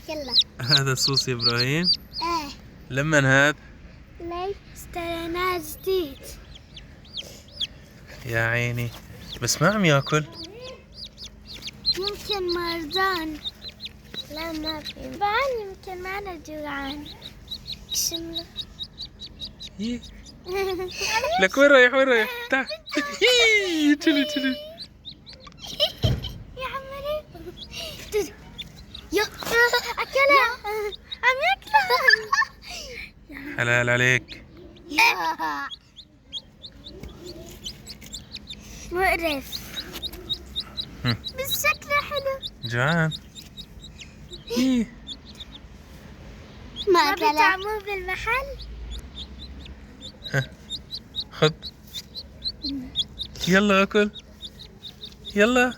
يلا. هذا صوص يا إبراهيم؟ ايه. لمن هذا؟ ليش اشتريناه جديد. يا عيني، بس ما عم ياكل. يمكن مرضان. لا ما في. بعد يمكن ما أنا جوعان. شنو؟ لك وين رايح وين رايح؟ تعال. تلي. يا عمري. يا أكلها. عم ياكلها. حلال عليك. مقرف. بس شكله حلو. جوعان. ما بيطعموه بالمحل. خذ. يلا اكل. يلا.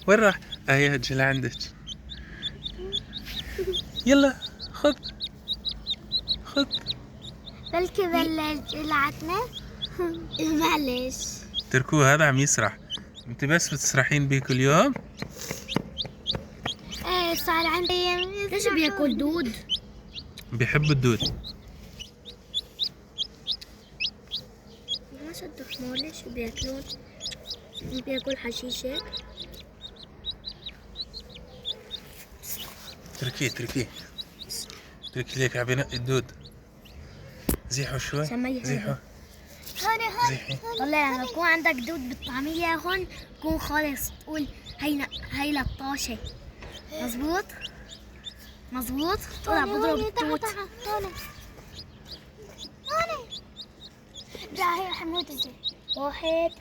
وين راح؟ هي هجي لعندك. يلا خذ. بلكي بلش جلعتنا. معلش. تركوه، هذا عم يسرح. انت بس بتسرحين بيه كل يوم؟ ايه صار عندي. ليش بياكل دود؟ بيحب الدود. ما صدق حمار. ليش بياكلون؟ بياكل حشيش هيك. تركيه ليك عم ينقي الدود. زيحوا شوي. زيحوا. زيحي. طلع لما يكون عندك دود بالطعمية هون تكون خالص تقول هي لطاشة. مظبوط. طلع بضرب التوت. هون. لا هي حمودة. 1